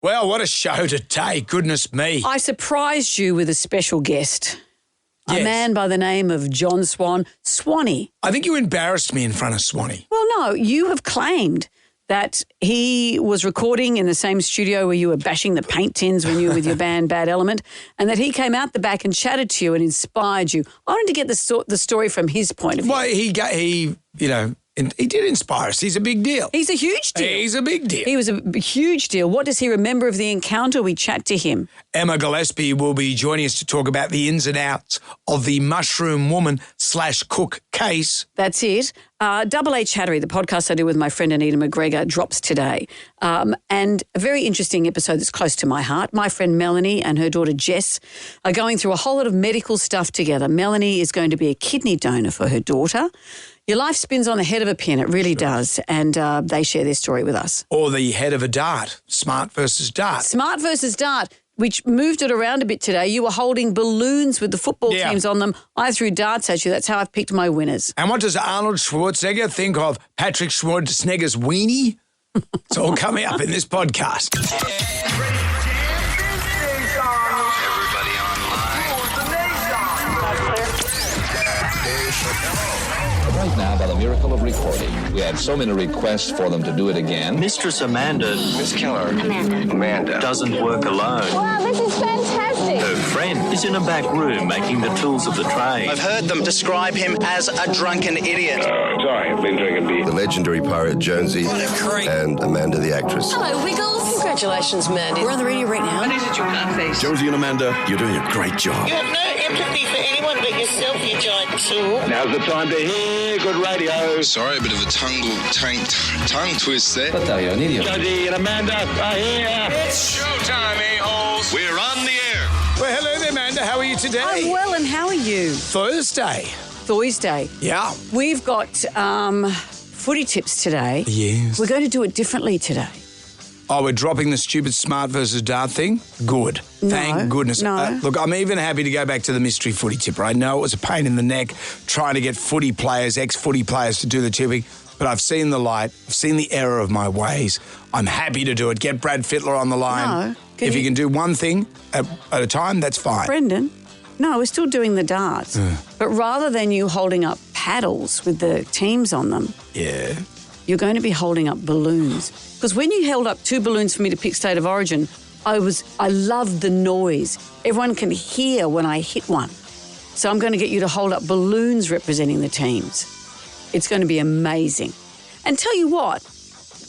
Well, what a show today, goodness me. I surprised you with a special guest, Yes. a man by the name of John Swanee. I think you embarrassed me in front of Swanee. Well, no, you have claimed that he was recording in the same studio where you were bashing the paint tins when you were with your band Bad Element, and that he came out the back and chatted to you and inspired you. I wanted to get the story from his point of view. Well, he did inspire us. He's a big deal. He's a huge deal. He's a big deal. He was a huge deal. What does he remember of the encounter? We chat to him. Emma Gillespie will be joining us to talk about the ins and outs of the Mushroom Woman / Cook case. That's it. Double H Hattery, the podcast I do with my friend Anita McGregor, drops today. And a very interesting episode that's close to my heart. My friend Melanie and her daughter Jess are going through a whole lot of medical stuff together. Melanie is going to be a kidney donor for her daughter. Your life spins on the head of a pin. It really does. And they share their story with us. Or the head of a dart, smart versus dart. Smart versus dart, which moved it around a bit today. You were holding balloons with the football teams on them. I threw darts at you. That's how I've picked my winners. And what does Arnold Schwarzenegger think of Patrick Schwarzenegger's weenie? It's all coming up in this podcast. Everybody Right now, by the miracle of recording, we had so many requests for them to do it again. Mistress Amanda, Miss Keller. Amanda. doesn't work alone. Wow, this is fantastic. Her friend is in a back room making the tools of the trade. I've heard them describe him as a drunken idiot. Sorry, I've been drinking beer. The legendary pirate Jonesy and Amanda the actress. Hello, Wiggles. Congratulations, Mandy. We're on the radio right now. What is it you can't face? Jonesy and Amanda, you're doing a great job. You have no empathy for anyone but yourself, you giant tool. Now's the time to hear good radio. Sorry, a bit of a tongue twist there. But you're an idiot. Jonesy and Amanda are here. It's showtime, a-holes. We're on the air. Well, hello there, Amanda. How are you today? I'm well, and how are you? Thursday. Yeah. We've got footy tips today. Yes. We're going to do it differently today. Oh, we're dropping the stupid smart versus dart thing? Good. Thank goodness. No. Look, I'm even happy to go back to the mystery footy tipper. I know it was a pain in the neck trying to get footy players, ex-footy players to do the tipping, but I've seen the light. I've seen the error of my ways. I'm happy to do it. Get Brad Fittler on the line. No. If you can do one thing at a time, that's fine. Brendan, no, we're still doing the darts. But rather than you holding up paddles with the teams on them, Yeah. you're going to be holding up balloons. Because when you held up 2 balloons for me to pick State of Origin, I loved the noise. Everyone can hear when I hit one. So I'm going to get you to hold up balloons representing the teams. It's going to be amazing. And tell you what,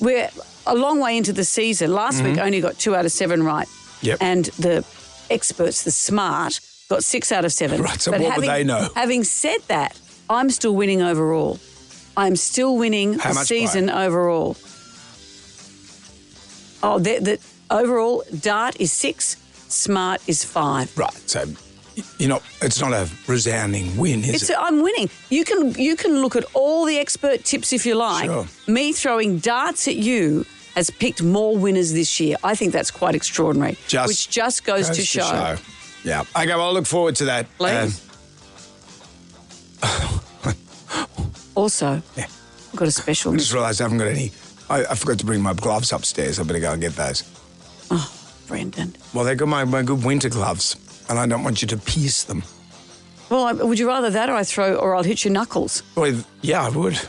we're a long way into the season. Last week, I only got 2 out of 7 right. Yep. And the experts, the smart, got 6 out of 7. Right, so what would they know? Having said that, I'm still winning overall. I'm still winning How the much season by? overall. Oh, the overall dart is 6, smart is 5. Right, so it's not a resounding win, is it? I'm winning. You can look at all the expert tips if you like. Sure. Me throwing darts at you has picked more winners this year. I think that's quite extraordinary. Which just goes to show. Yeah. Okay, well, I look forward to that. Please. Also, Yeah. I've got a special. I just realised I haven't got any. I forgot to bring my gloves upstairs. I better go and get those. Oh, Brendan. Well, they're good, my good winter gloves, and I don't want you to pierce them. Well, would you rather that or I'll hit your knuckles? Well, yeah, I would.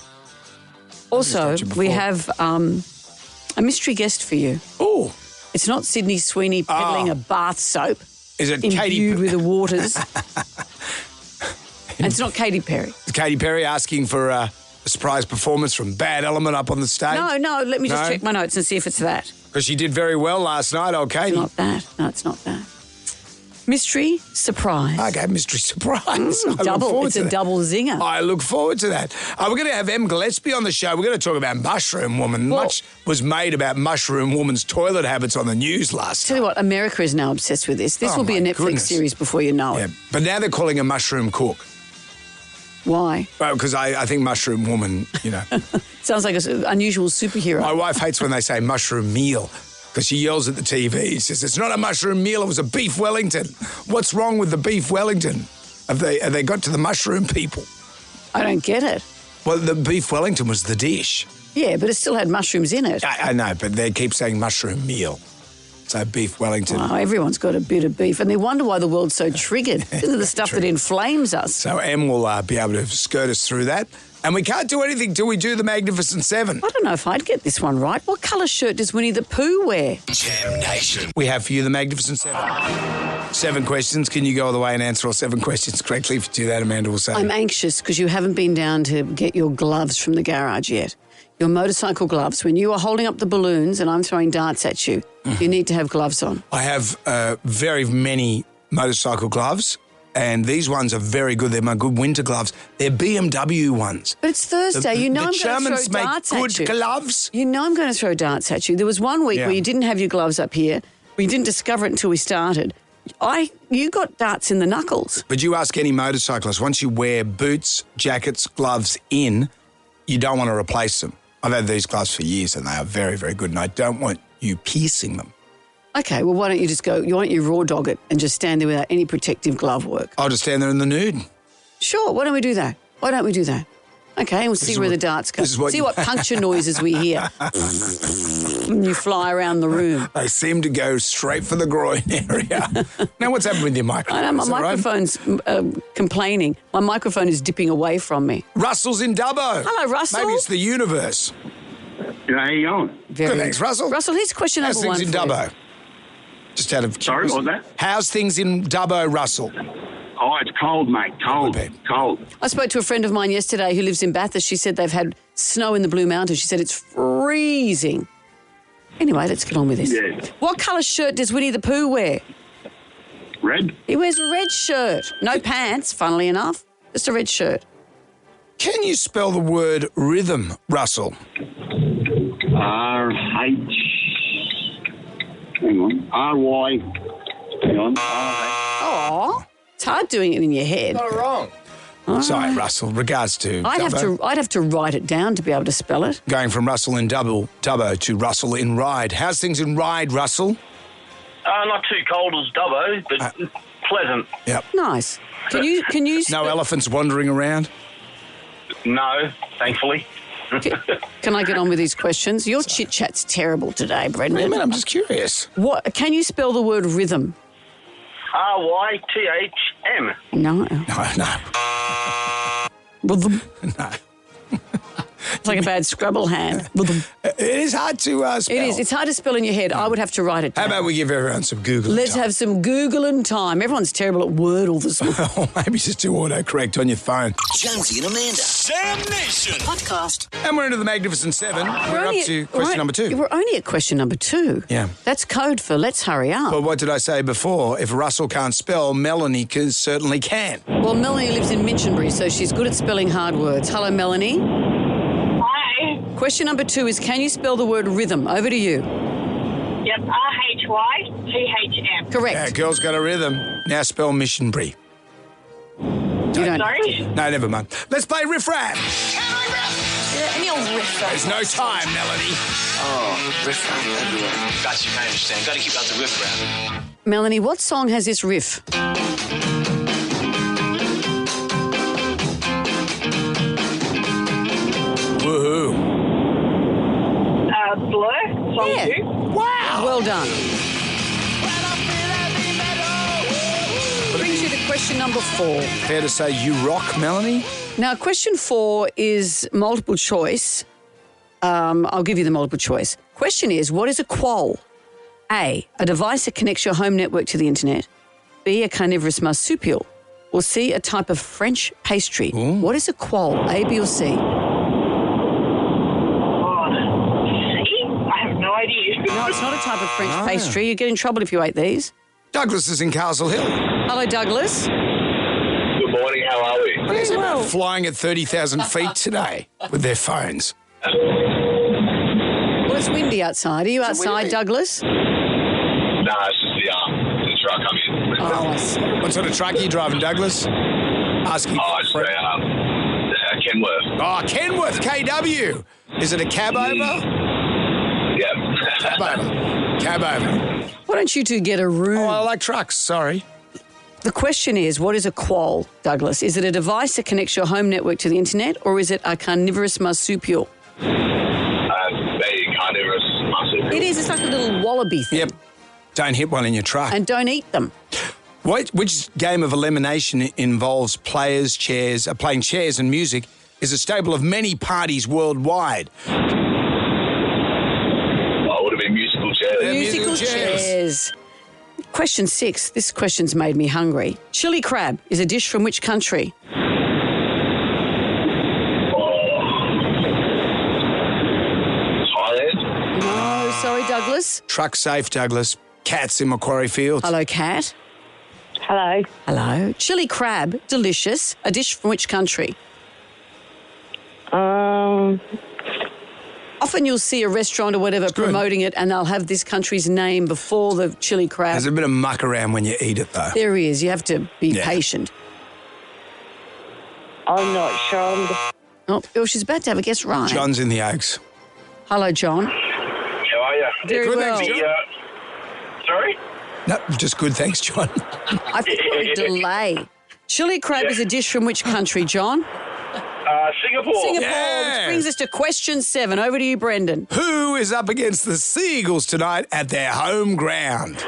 Also, told you we before. have a mystery guest for you. Oh, It's not Sydney Sweeney peddling a bath soap is it imbued with the waters. And it's not Katy Perry. Katy Perry asking for a surprise performance from Bad Element up on the stage? No, let me just No? check my notes and see if it's that. Because she did very well last night, old Katy. It's not that. No, it's not that. Mystery surprise. Okay, mystery surprise. I look Double. forward It's to a that. double zinger. I look forward to that. We're going to have Em Gillespie on the show. We're going to talk about Mushroom Woman. Well- Much was made about Mushroom Woman's toilet habits on the news last Tell you what, America is now obsessed with this. This Oh, will be a my Netflix goodness. series before you know Yeah, it. but now they're calling her Mushroom Cook. Why? Well, because I think Mushroom Woman, Sounds like an unusual superhero. my wife hates when they say mushroom meal because she yells at the TV. She says, it's not a mushroom meal, it was a beef Wellington. What's wrong with the beef Wellington? Have they got to the mushroom people? I don't get it. Well, the beef Wellington was the dish. Yeah, but it still had mushrooms in it. I know, but they keep saying mushroom meal. So beef Wellington. Oh, everyone's got a bit of beef, and they wonder why the world's so triggered. This is the stuff that inflames us. So Em will be able to skirt us through that. And we can't do anything till we do the Magnificent Seven. I don't know if I'd get this one right. What colour shirt does Winnie the Pooh wear? Jam Nation. We have for you the Magnificent Seven. 7 questions. Can you go all the way and answer all 7 questions correctly? If you do that, Amanda will say. I'm anxious because you haven't been down to get your gloves from the garage yet. Your motorcycle gloves. When you are holding up the balloons and I'm throwing darts at you, you need to have gloves on. I have very many motorcycle gloves. And these ones are very good. They're my good winter gloves. They're BMW ones. But it's Thursday. You know I'm going to throw darts at you. The Germans make good gloves. You know I'm going to throw darts at you. There was one week where you didn't have your gloves up here. We didn't discover it until we started. You got darts in the knuckles. But you ask any motorcyclist, once you wear boots, jackets, gloves in, you don't want to replace them. I've had these gloves for years and they are very, very good and I don't want you piercing them. Okay, well, why don't you just go, why don't you raw dog it and just stand there without any protective glove work? I'll just stand there in the nude. Sure, why don't we do that? Okay, and we'll see where the darts go. See what puncture noises we hear when you fly around the room. They seem to go straight for the groin area. Now, what's happened with your microphone? I know, my microphone's complaining. My microphone is dipping away from me. Russell's in Dubbo. Hello, Russell. Maybe it's the universe. How you going? Good, thanks, Russell. Russell, here's question number 1 How's things in Dubbo? Just out of... Sorry, what was that? How's things in Dubbo, Russell? Oh, it's cold, mate. Cold. I spoke to a friend of mine yesterday who lives in Bathurst. She said they've had snow in the Blue Mountains. She said it's freezing. Anyway, let's get on with this. Yeah. What colour shirt does Winnie the Pooh wear? Red? He wears a red shirt. No pants, funnily enough. Just a red shirt. Can you spell the word rhythm, Russell? R-H... Hang on. R-Y... Hang on. Oh, it's hard doing it in your head. Not wrong. Sorry, Russell. Regards to I'd have to write it down to be able to spell it. Going from Russell in Dubbo to Russell in Ryde. How's things in Ryde, Russell? Not too cold as Dubbo, but pleasant. Yep. Nice. Can you No elephants wandering around? No, thankfully. Can I get on with these questions? Your chit-chat's terrible today, Brendan. Wait a minute, I'm just curious. What? Can you spell the word rhythm? R-Y-T-H-M. No. No. Rhythm. No. It's like a bad Scrabble hand. Rhythm. It is hard to spell. It is. It's hard to spell in your head. I would have to write it down. How about we give everyone some Google Let's time? have some Googling time. Everyone's terrible at Wordle this morning. Or maybe just do autocorrect on your phone. Jonesy and Amanda. Jam Nation. Podcast. And we're into the Magnificent Seven. We're up to question number 2. We're only at question number 2. Yeah. That's code for let's hurry up. Well, what did I say before? If Russell can't spell, Melanie certainly can. Well, Melanie lives in Minchinbury, so she's good at spelling hard words. Hello, Melanie. Hi. Question number 2 is, can you spell the word rhythm? Over to you. Yep, R-H-Y-T-H-M. Correct. Yeah, girl's got a rhythm. Now spell Missionbury. You don't. Sorry? No, never mind. Let's play Riff Raff. Yeah, any old riff. There's no time, Melanie. Oh, riff raff everywhere. Got you, I understand. Got to keep out the riff raff. Melanie, what song has this riff? Woohoo. Blur, song 2. Wow. Well done. Brings you to question number 4. Fair to say you rock, Melanie? Now, question 4 is multiple choice. I'll give you the multiple choice. Question is, what is a quoll? A device that connects your home network to the internet. B, a carnivorous marsupial. Or C, a type of French pastry. Ooh. What is a quoll? A, B, or C? C? I have no idea. No, it's not a type of French pastry. You get in trouble if you ate these. Douglas is in Castle Hill. Hello, Douglas. Good morning, how are we? What is it about flying at 30,000 feet today with their phones? Well, it's windy outside. Are you outside, Douglas? Nah, it's just the truck I'm in. Oh, I see. What sort of truck are you driving, Douglas? Asking It's Kenworth. Oh, Kenworth, KW. Is it a cab over? Yep. Cab over. Why don't you two get a room? Oh, I like trucks, sorry. The question is, what is a quoll, Douglas? Is it a device that connects your home network to the internet, or is it a carnivorous marsupial? A carnivorous marsupial. It is. It's like a little wallaby thing. Yep. Don't hit one in your truck. And don't eat them. Which game of elimination involves playing chairs and music is a staple of many parties worldwide? Oh, it would have been musical chairs. Musical chairs. Question 6. This question's made me hungry. Chili crab is a dish from which country? Thailand. No, sorry, Douglas. Truck safe, Douglas. Cats in Macquarie Field. Hello, Kat. Hello. Hello. Chili crab, delicious. A dish from which country? Often you'll see a restaurant or whatever promoting it and they'll have this country's name before the chili crab. There's a bit of muck around when you eat it, though. There is. You have to be patient. I'm not sure. Oh, she's about to have a guess right. John's in the Oaks. Hello, John. How are you? Very good, well. thanks, John. Sorry? No, just good, thanks, John. I think we're a delay. Chili crab is a dish from which country, John? Singapore. Singapore, Yeah. which brings us to question 7. Over to you, Brendan. Who is up against the Seagulls tonight at their home ground?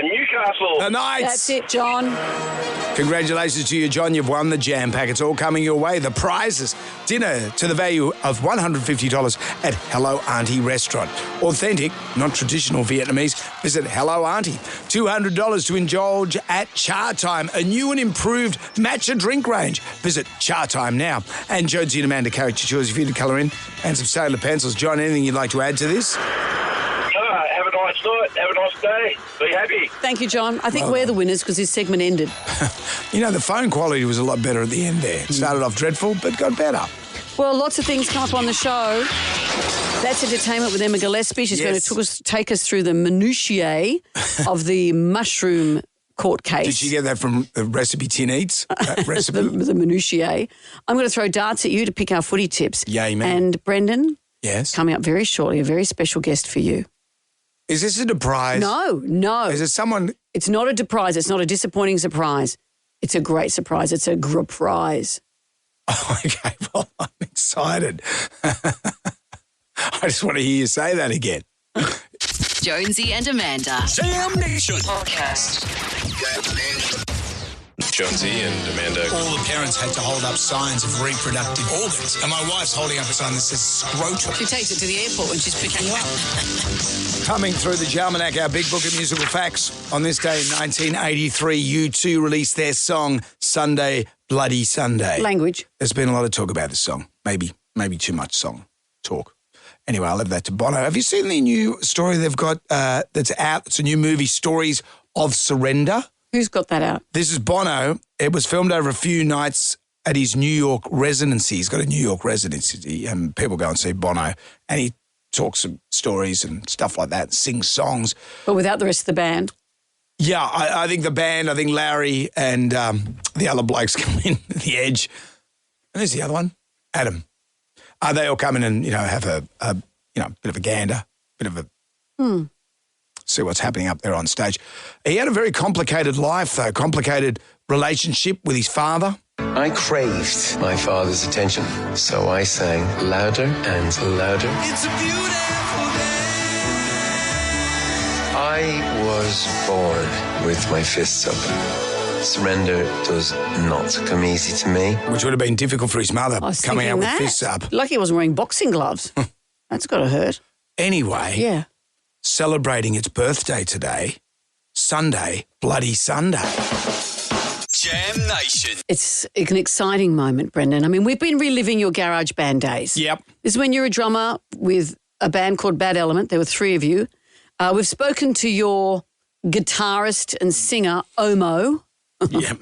Newcastle. The Knights. That's it, John. Congratulations to you, John. You've won the Jam Pack. It's all coming your way. The prizes. Dinner to the value of $150 at Hello Auntie Restaurant. Authentic, not traditional Vietnamese. Visit Hello Auntie. $200 to indulge at Cha Time, a new and improved matcha drink range. Visit Cha Time now. And Jonesy and Amanda character choice for you to colour in. And some sailor pencils. John, anything you'd like to add to this? Have a nice night. Have a nice day. Be happy. Thank you, John. I think we're the winners because this segment ended. You know, the phone quality was a lot better at the end there. It started off dreadful, but got better. Well, lots of things come up on the show. That's Entertainment with Emma Gillespie. She's going to take us through the minutiae of the mushroom court case. Did she get that from Recipe Tin Eats? Recipe? the minutiae. I'm going to throw darts at you to pick our footy tips. Yay, man. And Brendan, Yes. coming up very shortly, a very special guest for you. Is this a surprise? No. Is it someone? It's not a surprise. It's not a disappointing surprise. It's a great surprise. It's a prize. Oh, okay, well, I'm excited. I just want to hear you say that again. Jonesy and Amanda. Jam Nation Podcast. Jonesy and Amanda. All the parents had to hold up signs of reproductive organs. And my wife's holding up a sign that says scrotum. She takes it to the airport when she's picking you up. Coming through the Jalmanac, our big book of musical facts. On this day in 1983, U2 released their song, Sunday, Bloody Sunday. Language. There's been a lot of talk about this song. Maybe too much song talk. Anyway, I'll leave that to Bono. Have you seen the new story they've got that's out? It's a new movie, Stories of Surrender. Who's got that out? This is Bono. It was filmed over a few nights at his New York residency. He's got a New York residency, and people go and see Bono, and he talks some stories and stuff like that, sings songs. But without the rest of the band? Yeah, I think the band, I think Larry and the other blokes come in, The Edge. And there's the other one, Adam. They all come in and, have a bit of a gander, bit of a... See what's happening up there on stage. He had a very complicated life, though, complicated relationship with his father. I craved my father's attention, so I sang louder and louder. It's a beautiful day. I was born with my fists up. Surrender does not come easy to me. Which would have been difficult for his mother, coming out with fists up. Lucky he wasn't wearing boxing gloves. That's got to hurt. Anyway. Yeah. Celebrating its birthday today, Sunday, Bloody Sunday. Jam Nation. It's an exciting moment, Brendan. I mean, we've been reliving your garage band days. Yep. This is when you're a drummer with a band called Bad Element. There were 3 of you. We've spoken to your guitarist and singer, Omo. Yep.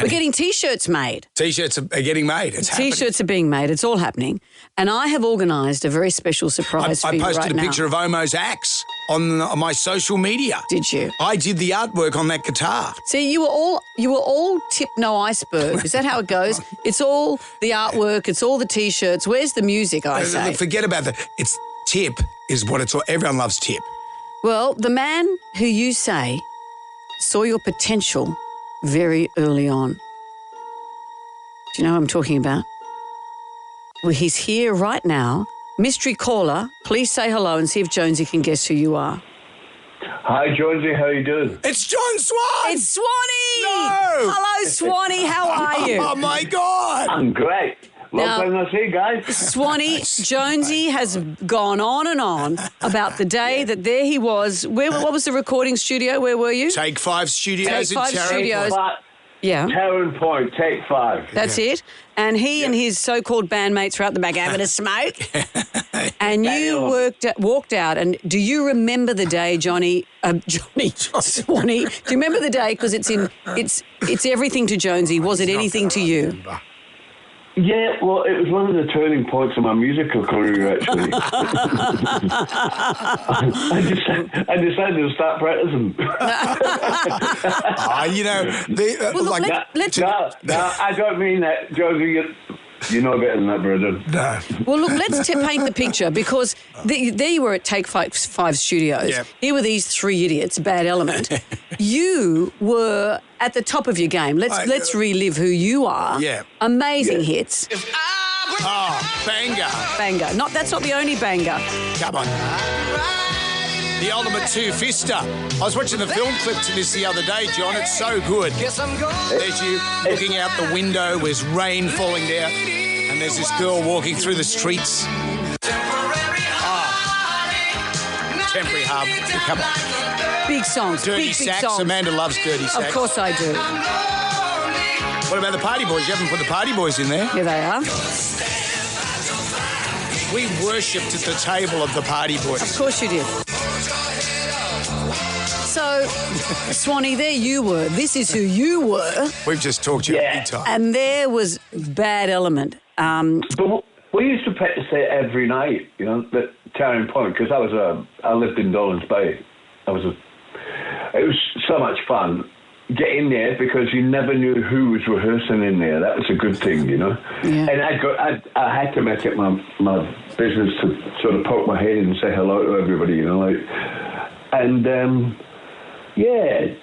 We're getting T-shirts made. T-shirts are getting made. It's happening. T-shirts are being made. It's all happening. And I have organised a very special surprise for you right now. I posted a picture of Omo's axe on my social media. Did you? I did the artwork on that guitar. See, you were all tip, no iceberg. Is that how it goes? It's all the artwork. It's all the T-shirts. Where's the music, I say? Forget about that. It's Tip is what it's all. Everyone loves Tip. Well, the man who you say saw your potential very early on. Do you know who I'm talking about? Well, he's here right now. Mystery caller, please say hello and see if Jonesy can guess who you are. Hi, Jonesy. How you doing? It's John Swan! It's Swanee! No! Hello, Swanee. How are you? Oh, my God! I'm great. Long time no see, guys. Swanee, Jonesy has gone on and on about the day that there he was. What was the recording studio? Where were you? Take 5 Studios Take 5 in Tarrant Studios. Point. Yeah. Tarrant Point, take 5. That's it. And he and his so-called bandmates were out the back having a smoke. And you walked out. And do you remember the day, Swanee? Do you remember the day? Because it's everything to Jonesy. Was it anything to you? Yeah, well, it was one of the turning points of my musical career, actually. I decided to start practicing. No, I don't mean that, Josie. You know better than that, brother. No. Well, look, let's paint the picture, because there you were at Take 5 Studios. Yep. Here were these 3 idiots, Bad Element. You were at the top of your game. Let's relive who you are. Yeah. Amazing hits. Oh, banger. Banger. That's not the only banger. Come on. The ultimate two-fister. I was watching the film clip to this the other day, John. It's so good. There's you looking out the window, there's rain falling down, and there's this girl walking through the streets. Temporary hub. Come on. Big songs. Dirty big Sax. songs. Amanda loves Dirty Sax. Of course I do. What about the Party Boys? You haven't put the Party Boys in there. Here they are. We worshipped at the table of the Party Boys. Of course you did. So, Swanee, there you were. This is who you were. We've just talked to you big time. And there was Bad Element. But we used to practice it every night, at Tarrant Point, because I lived in Dolan's Bay. It was so much fun. Get in there, because you never knew who was rehearsing in there. That was a good thing, Yeah. And I had to make it my business to sort of poke my head in and say hello to everybody, And yeah,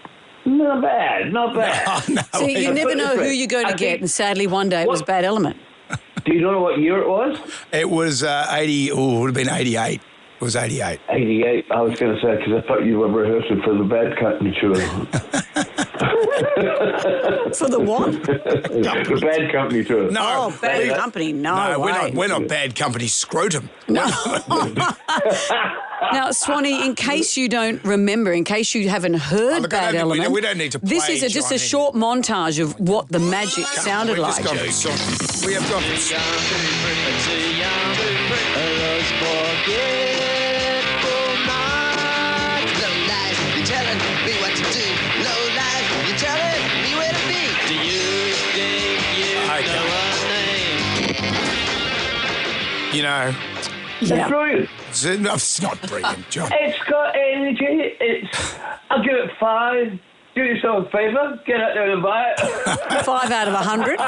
not bad. No, so you never know who you're going to get, and sadly one day it was Bad Element. Do you know what year it was? It was 80. Oh, it would have been 88. It was 88. 88. I was going to say, because I thought you were rehearsing for the Bad Company tour. For the what? The Bad Company tour. No, Bad Company. No, we're not Bad Company. Scrotum. No. Now, Swanee, in case you don't remember, in case you haven't heard Bad Element, we don't need to play. This is just a short montage of what the magic sounded like. We have gone It's brilliant. It's not brilliant, John. It's got energy. I'll give it 5. Do yourself a favour. Get out there and buy it. 5 out of 100.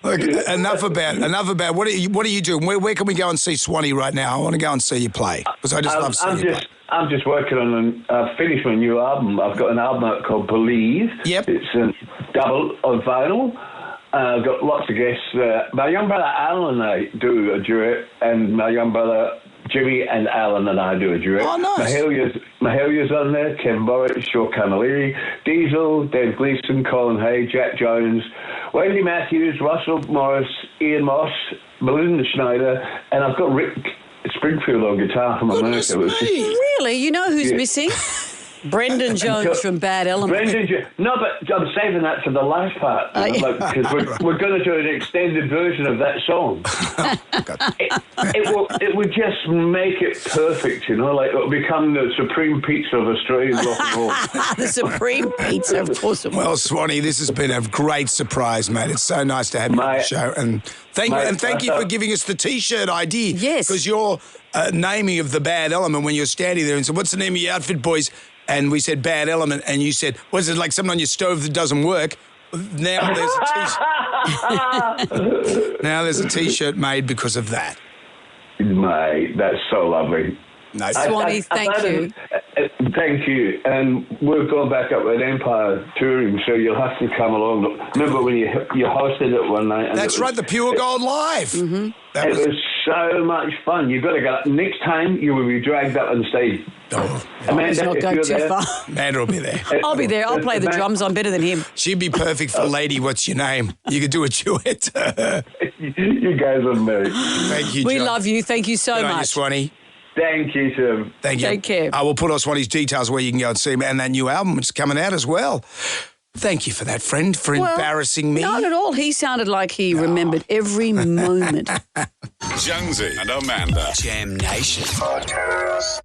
Look, enough about what are you doing? Where can we go and see Swanee right now? I want to go and see you play, because I just love seeing you play. I'm just working on finished my new album. I've got an album out called Believe. Yep. It's a double on vinyl. I've got lots of guests. My young brother Alan and I do a duet, and my young brother Jimmy and Alan and I do a duet. Oh, nice. Mahelia's on there, Ken Borich, Shaw Camilleri, Diesel, Dave Gleeson, Colin Hay, Jack Jones, Wendy Matthews, Russell Morris, Ian Moss, Belinda Schneider, and I've got Rick Springfield on guitar from America. Really? You know who's missing? Brendan Jones from Bad Element. No, but I'm saving that for the last part, because we're going to do an extended version of that song. It would just make it perfect, it'll become the supreme pizza of Australian rock and roll. The supreme pizza, of course. Well, Swanee, this has been a great surprise, mate. It's so nice to have you on the show, and thank you for giving us the T-shirt idea. Yes, because your naming of the Bad Element when you're standing there and said, "What's the name of your outfit, boys?" And we said Bad Element, and you said, "Was it like something on your stove that doesn't work?" Now there's a T-shirt. Now there's a T-shirt made because of that. Mate, that's so lovely. No, Swanee, thank you. Thank you. And we've gone back up with Empire touring, so you'll have to come along. Remember when you hosted it one night? And That's right, the Pure Gold Live. Mm-hmm. It was so much fun. You've got to go. Next time, you will be dragged up on stage. Amanda, not if go you're too there, far. Amanda will be there. I'll be there. I'll play the drums. I'm better than him. She'd be perfect for Lady What's Your Name. You could do a duet. You guys are married. Thank you, We John. love you. Thank you so Good on you, much. Swanee. Thank you, Tim. Thank you. Take care. I will put on Swanee's details where you can go and see him and that new album which is coming out as well. Thank you for that, friend, for embarrassing me. Not at all. He sounded like he remembered every moment. Jonesy and Amanda. Jam Nation.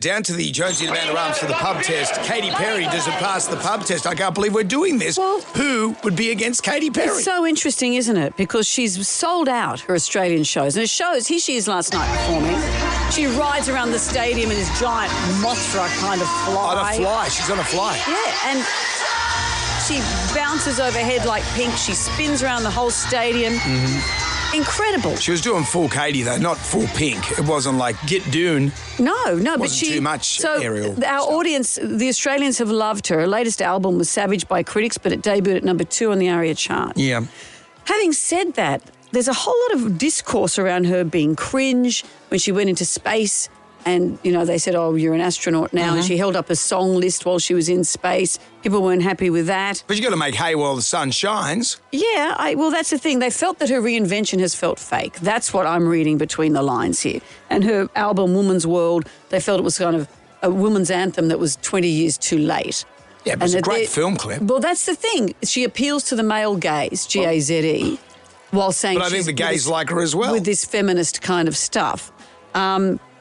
Down to the Jonesy and Amanda Arms for the pub test. Katy Perry doesn't pass the pub test. I can't believe we're doing this. Well, who would be against Katy Perry? It's so interesting, isn't it? Because she's sold out her Australian shows. And it shows, here she is last night performing. She rides around the stadium in this giant Mothra kind of fly. On a fly. She's on a fly. Yeah, and she bounces overhead like Pink. She spins around the whole stadium. Mm-hmm. Incredible. She was doing full Katy, though, not full Pink. It wasn't like Get Dune. No, but wasn't she... too much aerial our stuff. audience, the Australians have loved her. Her latest album was savaged by critics, but it debuted at number 2 on the ARIA chart. Yeah. Having said that, there's a whole lot of discourse around her being cringe when she went into space and, you know, they said, oh, you're an astronaut now, and she held up a song list while she was in space. People weren't happy with that. But you got to make hay while the sun shines. Yeah, well, that's the thing. They felt that her reinvention has felt fake. That's what I'm reading between the lines here. And her album, Woman's World, they felt it was kind of a woman's anthem that was 20 years too late. Yeah, but it's a great film clip. Well, that's the thing. She appeals to the male gaze, G-A-Z-E, while saying But I think the gays like her as well. With this feminist kind of stuff.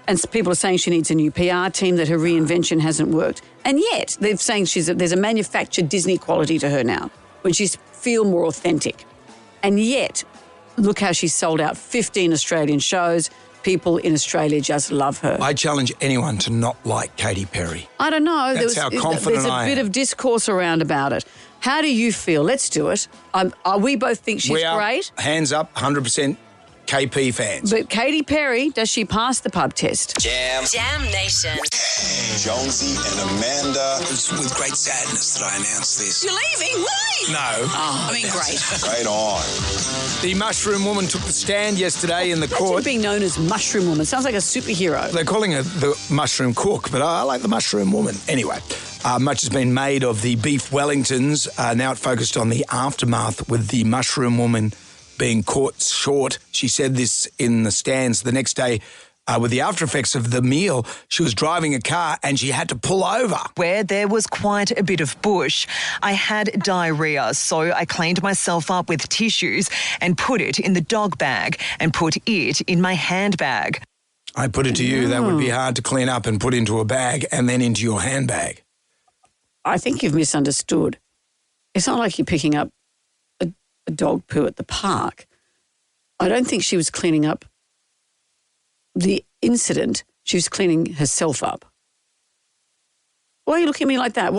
And people are saying she needs a new PR team, that her reinvention hasn't worked. And yet, they're saying there's a manufactured Disney quality to her now, when she feels more authentic. And yet, look how she's sold out 15 Australian shows. People in Australia just love her. I challenge anyone to not like Katy Perry. I don't know. That's how confident There's a bit of discourse around about it. How do you feel? Let's do it. We both think she's great. Hands up, 100% KP fans. But Katy Perry, does she pass the pub test? Jam Nation. Jonesy and Amanda. It's with great sadness that I announce this. You're leaving? Why? No. Oh, I mean, great. Right on. The Mushroom Woman took the stand yesterday in the court. Imagine being known as Mushroom Woman. Sounds like a superhero. They're calling her the Mushroom Cook, but I like the Mushroom Woman. Anyway, much has been made of the beef Wellingtons. Now it focused on the aftermath with the Mushroom Woman being caught short. She said this in the stands the next day. With the after effects of the meal, she was driving a car and she had to pull over. Where there was quite a bit of bush, I had diarrhea, so I cleaned myself up with tissues and put it in the dog bag and put it in my handbag. I put it to you, that would be hard to clean up and put into a bag and then into your handbag. I think you've misunderstood. It's not like you're picking up a dog poo at the park. I don't think she was cleaning up the incident. She was cleaning herself up. Why are you looking at me like that?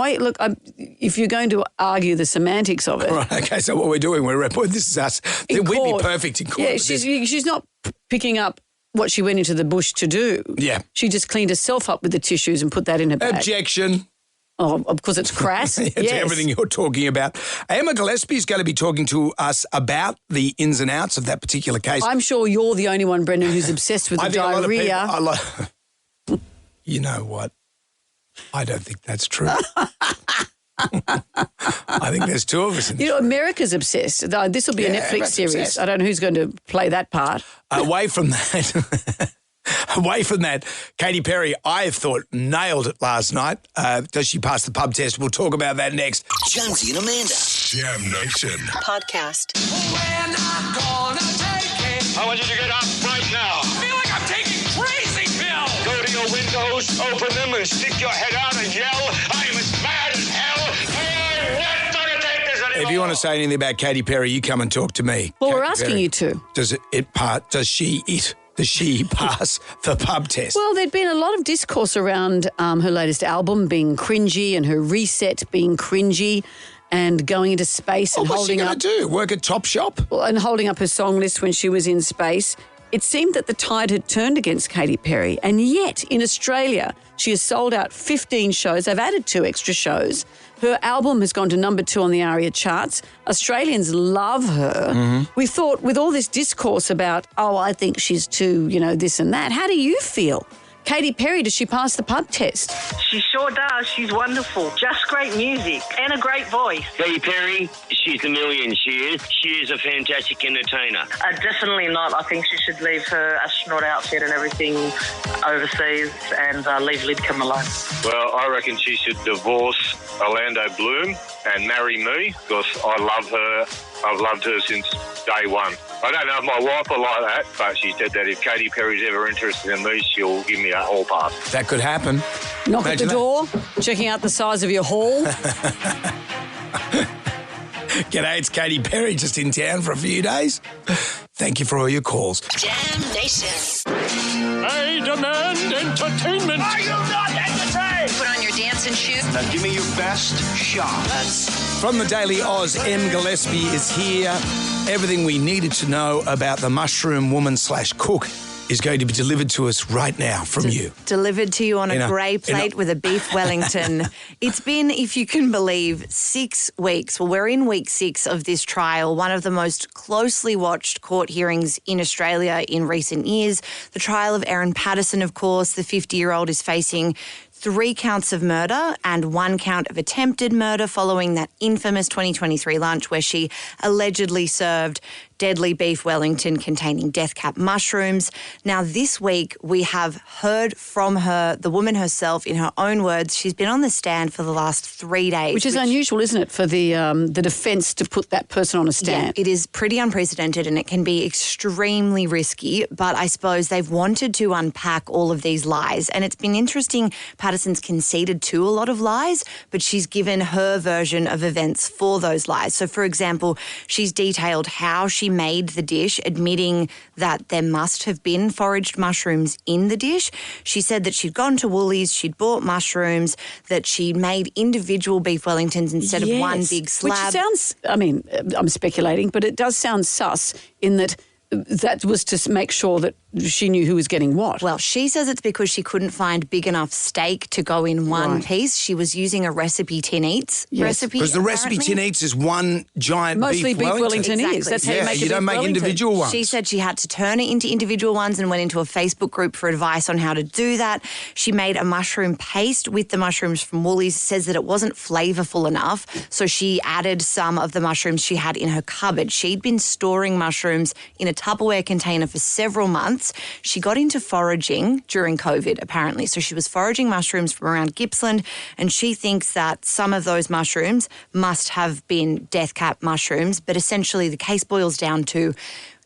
If you're going to argue the semantics of it. Right, okay, so what we're doing, this is us. We'd be perfect in court. Yeah, she's not picking up what she went into the bush to do. Yeah. She just cleaned herself up with the tissues and put that in her bag. Objection. Oh, because it's crass? It's yes. everything you're talking about. Emma Gillespie's going to be talking to us about the ins and outs of that particular case. I'm sure you're the only one, Brendan, who's obsessed with the diarrhea. You know what? I don't think that's true. I think there's two of us in this room. America's obsessed. This will be a Netflix series. Obsessed. I don't know who's going to play that part. Away from that, Katy Perry, I thought, nailed it last night. Does she pass the pub test? We'll talk about that next. Jonesy and Amanda. Jam Nation. Podcast. We're not gonna take it. I want you to get up right now. I feel like I'm taking crazy pills. Go to your windows, open them, and stick your head out and yell, I'm as mad as hell. I'm not gonna take this anymore. If you want to say anything about Katy Perry, you come and talk to me. Well, we're Katy asking Perry. you to. Does she pass the pub test? Well, there'd been a lot of discourse around her latest album being cringy and her reset being cringy and going into space and what's holding she up. going to do? Work at Topshop? And holding up her song list when she was in space. It seemed that the tide had turned against Katy Perry, and yet in Australia, she has sold out 15 shows. They've added 2 extra shows. Her album has gone to number 2 on the ARIA charts. Australians love her. Mm-hmm. We thought with all this discourse about, I think she's too, this and that. How do you feel? Katy Perry, does she pass the pub test? She sure does. She's wonderful. Just great music and a great voice. Katy Perry, she's a million, she is. She is a fantastic entertainer. Definitely not. I think she should leave her astronaut outfit and everything overseas and leave Lidcombe alone. Well, I reckon she should divorce Orlando Bloom and marry me because I love her. I've loved her since day one. I don't know if my wife will like that, but she said that if Katy Perry's ever interested in me, she'll give me a hall pass. That could happen. Knock at the door, checking out the size of your hall. G'day, it's Katy Perry, just in town for a few days. Thank you for all your calls. Jam Nation. I demand entertainment. Are you not entertained? Put on your dancing shoes. Now give me your best shot. From the Daily Oz, M. Gillespie is here. Everything we needed to know about the mushroom woman/cook is going to be delivered to us right now from you. Delivered to you on a grey plate with a beef Wellington. It's been, if you can believe, 6 weeks. Well, we're in week 6 of this trial, one of the most closely watched court hearings in Australia in recent years. The trial of Erin Patterson, of course. The 50-year-old is facing 3 counts of murder and 1 count of attempted murder following that infamous 2023 lunch where she allegedly served deadly beef Wellington containing death cap mushrooms. Now, this week we have heard from her, the woman herself, in her own words. She's been on the stand for the last 3 days. Which is unusual, isn't it, for the defence to put that person on a stand? Yeah, it is pretty unprecedented and it can be extremely risky, but I suppose they've wanted to unpack all of these lies. And it's been interesting, Patterson's conceded to a lot of lies, but she's given her version of events for those lies. So, for example, she's detailed how she made the dish, admitting that there must have been foraged mushrooms in the dish. She said that she'd gone to Woolies, she'd bought mushrooms, that she made individual beef Wellingtons instead of one big slab. Which sounds, I'm speculating, but it does sound sus in that was to make sure that she knew who was getting what. Well, she says it's because she couldn't find big enough steak to go in one piece. She was using a recipe tin eats recipe. Because the recipe tin eats is one giant Mostly beef Wellington exactly. is. That's how you make you don't make individual ones. She said she had to turn it into individual ones and went into a Facebook group for advice on how to do that. She made a mushroom paste with the mushrooms from Woolies, says that it wasn't flavourful enough, so she added some of the mushrooms she had in her cupboard. She'd been storing mushrooms in a Tupperware container for several months. She got into foraging during COVID, apparently. So she was foraging mushrooms from around Gippsland, and she thinks that some of those mushrooms must have been death cap mushrooms. But essentially the case boils down to,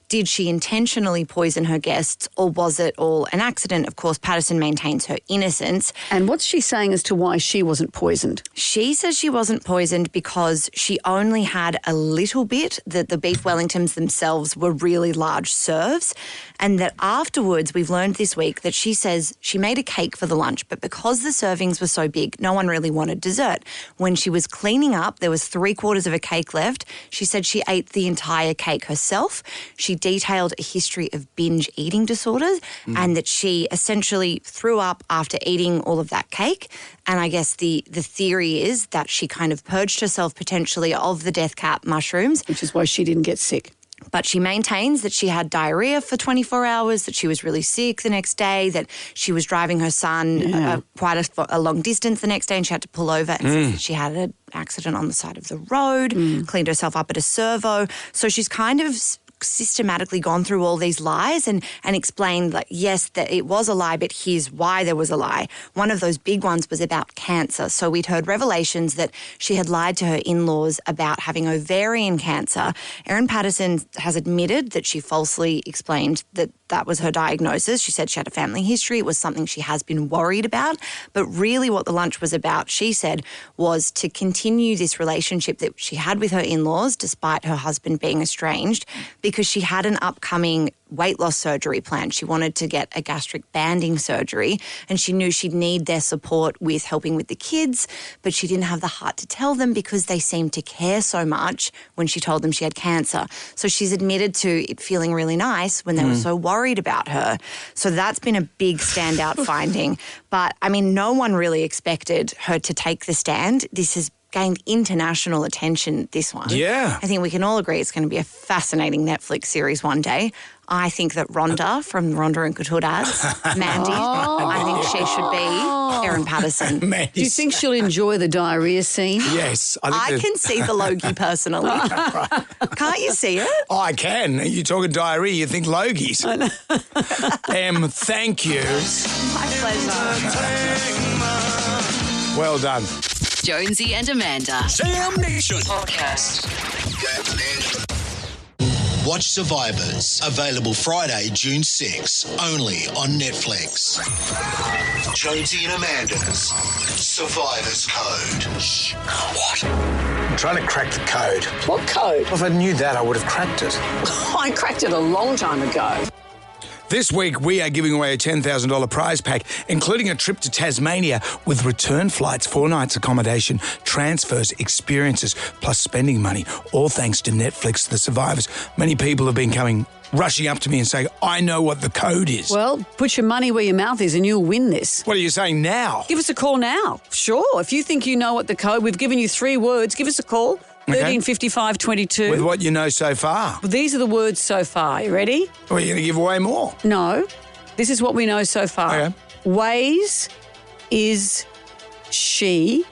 did she intentionally poison her guests or was it all an accident? Of course, Patterson maintains her innocence. And what's she saying as to why she wasn't poisoned? She says she wasn't poisoned because she only had a little bit, that the beef Wellingtons themselves were really large serves, and that afterwards, we've learned this week that she says she made a cake for the lunch, but because the servings were so big, no one really wanted dessert. When she was cleaning up, there was 3/4 of a cake left. She said she ate the entire cake herself. She detailed a history of binge eating disorders and that she essentially threw up after eating all of that cake. And I guess the theory is that she kind of purged herself potentially of the death cap mushrooms. Which is why she didn't get sick. But she maintains that she had diarrhea for 24 hours, that she was really sick the next day, that she was driving her son quite a long distance the next day and she had to pull over and says that she had an accident on the side of the road, cleaned herself up at a servo. So she's kind of systematically gone through all these lies and explained that, yes, that it was a lie, but here's why there was a lie. One of those big ones was about cancer. So we'd heard revelations that she had lied to her in-laws about having ovarian cancer. Erin Patterson has admitted that she falsely explained that that was her diagnosis. She said she had a family history. It was something she has been worried about. But really what the lunch was about, she said, was to continue this relationship that she had with her in-laws, despite her husband being estranged, because she had an upcoming weight loss surgery plan. She wanted to get a gastric banding surgery and she knew she'd need their support with helping with the kids, but she didn't have the heart to tell them because they seemed to care so much when she told them she had cancer. So she's admitted to it feeling really nice when they were so worried about her. So that's been a big standout finding. But, I mean, no one really expected her to take the stand. This has gained international attention, this one. Yeah. I think we can all agree it's going to be a fascinating Netflix series one day. I think that Rhonda from Rhonda and Couture Dads, Mandy, I think she should be Erin Patterson. Do you think she'll enjoy the diarrhea scene? Yes. I can see the Logie personally. Can't you see it? Oh, I can. You're talking diarrhea, you think Logies. Thank you. My pleasure. Well done. Jonesy and Amanda. Jam Nation Podcast. Watch Survivors. Available Friday, June 6, only on Netflix. Jonesy and Amanda's Survivor's Code. Shh. What? I'm trying to crack the code. What code? Well, if I knew that, I would have cracked it. I cracked it a long time ago. This week, we are giving away a $10,000 prize pack, including a trip to Tasmania with return flights, 4 nights accommodation, transfers, experiences, plus spending money, all thanks to Netflix The Survivors. Many people have been rushing up to me and saying, I know what the code is. Well, put your money where your mouth is and you'll win this. What are you saying now? Give us a call now. Sure. If you think you know what the code, we've given you 3 words. Give us a call. 1355 22. With what you know so far. Well, these are the words so far. You ready? Well, you're going to give away more. No. This is what we know so far. Okay. Ways is she.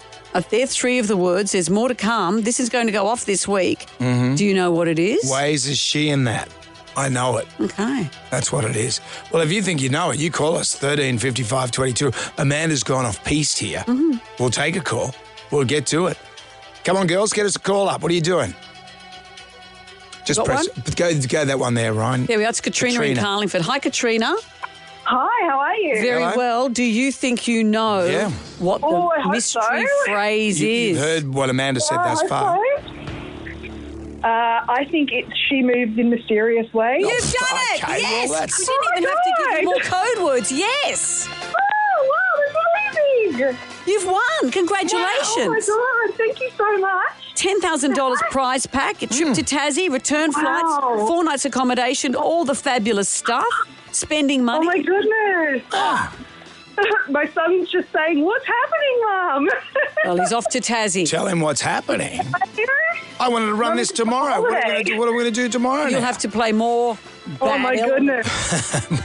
They're 3 of the words. There's more to come. This is going to go off this week. Mm-hmm. Do you know what it is? Ways is she in that. I know it. Okay. That's what it is. Well, if you think you know it, you call us, 1355 22. Amanda's gone off piste here. Mm-hmm. We'll take a call. We'll get to it. Come on, girls, get us a call up. What are you doing? Just press. Go that one there, Ryan. There we are. It's Katrina in Carlingford. Hi, Katrina. Hi, how are you? Very well. Do you think you know what the mystery phrase is? You've heard what Amanda said thus far. I think it's she moves in mysterious ways. You've done it! Okay, Yes! well, We didn't even have to give you more code words. Yes! Oh, wow, that's amazing! You've won. Congratulations. Yeah, oh, my God. Thank you so much. $10,000 prize pack, a trip to Tassie, return flights, 4 nights accommodation, all the fabulous stuff, spending money. Oh, my goodness. My son's just saying, what's happening, Mum? Well, he's off to Tassie. Tell him what's happening. I wanted to run this tomorrow. What are we going to do tomorrow? You'll have to play more. Oh, my goodness.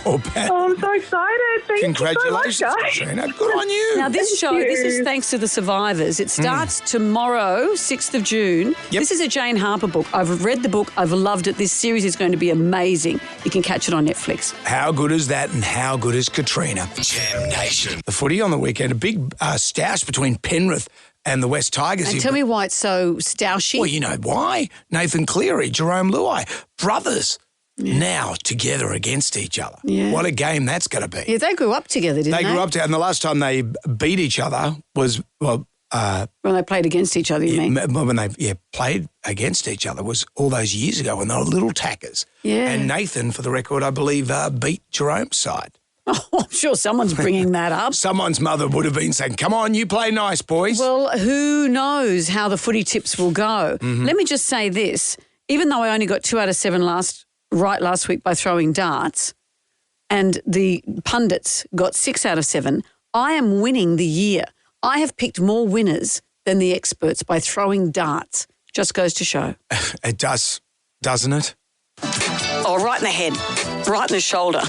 More bad. Oh, I'm so excited. Thank Congratulations, you so much, guys. Katrina. Good on you. Now, this this is thanks to The Survivors. It starts tomorrow, 6th of June. Yep. This is a Jane Harper book. I've read the book. I've loved it. This series is going to be amazing. You can catch it on Netflix. How good is that and how good is Katrina? Jam Nation. The footy on the weekend, a big stoush between Penrith and the West Tigers. And tell me why it's so stoushy. Well, you know why. Nathan Cleary, Jerome Luai, brothers. Now together against each other. Yeah. What a game that's going to be. Yeah, they grew up together, didn't they? They grew up together, and the last time they beat each other was, when they played against each other, you mean? when they played against each other was all those years ago when they were little tackers. Yeah. And Nathan, for the record, I believe, beat Jerome's side. Oh, I'm sure someone's bringing that up. Someone's mother would have been saying, come on, you play nice, boys. Well, who knows how the footy tips will go. Mm-hmm. Let me just say this. Even though I only got 2 out of 7 last week by throwing darts, and the pundits got 6 out of 7, I am winning the year. I have picked more winners than the experts by throwing darts. Just goes to show. It does, doesn't it? Oh, right in the head, right in the shoulder.